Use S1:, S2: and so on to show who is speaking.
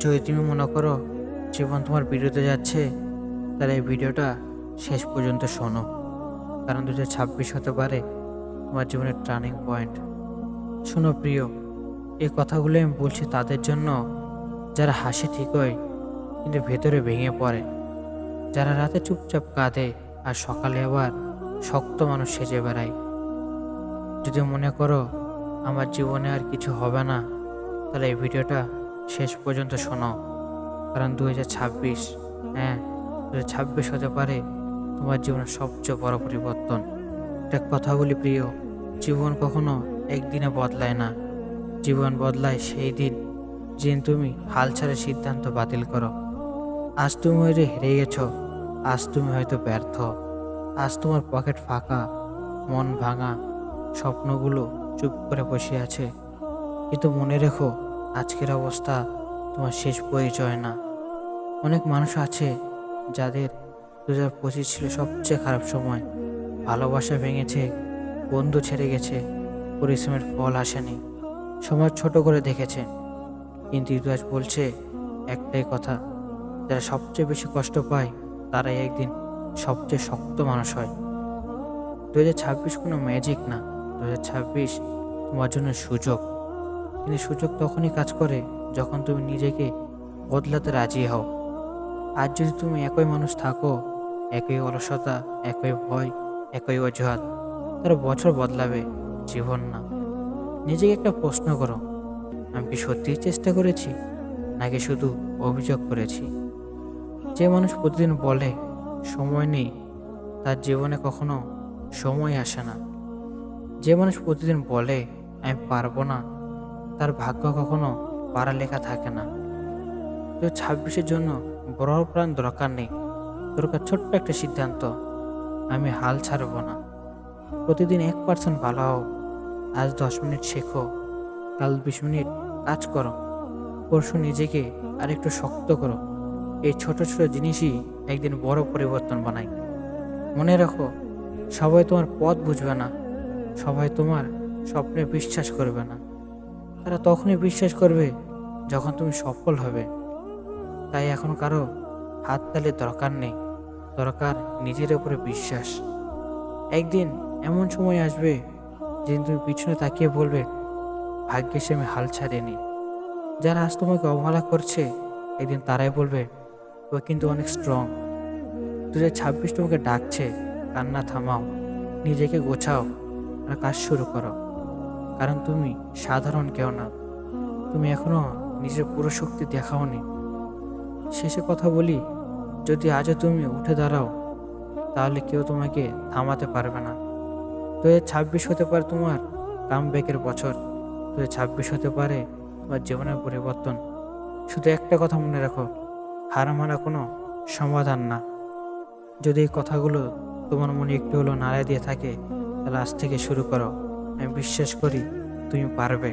S1: যদি তুমি মনে করো জীবন তোমার বিরুদ্ধে যাচ্ছে, তাহলে এই ভিডিওটা শেষ পর্যন্ত শোনো। কারণ 2026 হতে পারে তোমার জীবনের টার্নিং পয়েন্ট। শোনো প্রিয়, এই কথাগুলো আমি বলছি তাদের জন্য যারা হাসে ঠিকই কিন্তু ভেতরে ভেঙে পড়ে, যারা রাতে চুপচাপ কাঁদে আর সকালে আবার শক্ত মানুষ সেজে বেড়ায়। যদি মনে করো আমার জীবনে আর কিছু হবে না, তাহলে এই ভিডিওটা শেষ পর্যন্ত শোনো। কারণ 2026, হ্যাঁ, 2026 হতে পারে তোমার জীবনের সবচেয়ে বড় পরিবর্তন। একটা কথা বলি প্রিয়, জীবন কখনো একদিনে বদলায় না। জীবন বদলায় সেই দিন যেদিন তুমি হাল ছাড়া সিদ্ধান্ত বাতিল করো। আজ তুমি হয়তো হেরে গেছো, আজ তুমি হয়তো ব্যর্থ, আজ তোমার পকেট ফাঁকা, মন ভাঙা, স্বপ্নগুলো চুপ করে বসে আছে। কিন্তু মনে রেখো, আজকের অবস্থা তোমার শেষ পরিচয় না। অনেক মানুষ আছে যাদের 2025 ছিল সবচেয়ে খারাপ সময়। ভালোবাসা ভেঙেছে, বন্ধু ছেড়ে গেছে, পরিশ্রমের ফল আসেনি, সমাজ ছোট করে দেখেছে। কিন্তু ইতিহাস বলছে একটাই কথা, যারা সবচেয়ে বেশি কষ্ট পায় তারাই একদিন সবচেয়ে শক্ত মানুষ হয়। 2026 কোনো ম্যাজিক না, 2026 তোমার জন্য সুযোগ। কিন্তু সুযোগ তখনই কাজ করে যখন তুমি নিজেকে বদলাতে রাজি হও। আজ যদি তুমি একই মানুষ থাকো, একই অলসতা, একই ভয়, একই অজুহাত, তার বছর বদলাবে, জীবন না। নিজেকে একটা প্রশ্ন করো, আমি কি সত্যিই চেষ্টা করেছি নাকি শুধু অভিযোগ করেছি? যে মানুষ প্রতিদিন বলে সময় নেই, তার জীবনে কখনো সময় আসে না। যে মানুষ প্রতিদিন বলে আমি পারবো না, তার ভাগ্য কখনো পারা লেখা থাকে না। তো 26-এর জন্য বড় প্ল্যান দরকার নেই, দরকার ছোট্ট একটা সিদ্ধান্ত, আমি হাল ছাড়বো না। প্রতিদিন 1% ভালো হও। আজ 10 মিনিট শেখো, কাল 20 মিনিট কাজ করো, পরশু নিজেকে আরেকটু শক্ত করো। এই ছোট ছোট জিনিসই একদিন বড় পরিবর্তন বানায়। মনে রাখো, সবাই তোমার পথ বুঝবে না, সবাই তোমার স্বপ্নে বিশ্বাস করবে না। তারা তখনই বিশ্বাস করবে যখন তুমি সফল হবে। তাই এখন কারো হাততালির দরকার নেই, দরকার নিজের উপরে বিশ্বাস। একদিন এমন সময় আসবে যেদিন তুমি পিছনে তাকিয়ে বলবে ভাগ্যিস আমি হাল ছাড়িনি। যারা আজ তোমাকে অবহেলা করছে, একদিন তারাই বলবে ও কিন্তু অনেক স্ট্রং। 2026 তোমাকে ডাকছে, কান্না থামাও, নিজেকে গোছাও আর কাজ শুরু করো। কারণ তুমি সাধারণ কেউ না, তুমি এখনো নিজের পুরো শক্তি দেখাওনি। শেষে কথা বলি, যদি আজও তুমি উঠে দাঁড়াও, তাহলে কেউ তোমাকে থামাতে পারবে না। 2026 হতে পারে তোমার কামব্যাকের বছর, 2026 হতে পারে তোমার জীবনের পরিবর্তন। শুধু একটা কথা মনে রাখো, হার মানা কোনো সমাধান না। যদি এই কথাগুলো তোমার মনে একটু হলেও নাড়া দিয়ে থাকে, তাহলে আজ থেকে শুরু করো। আমি বিশ্বাস করি তুমি পারবে।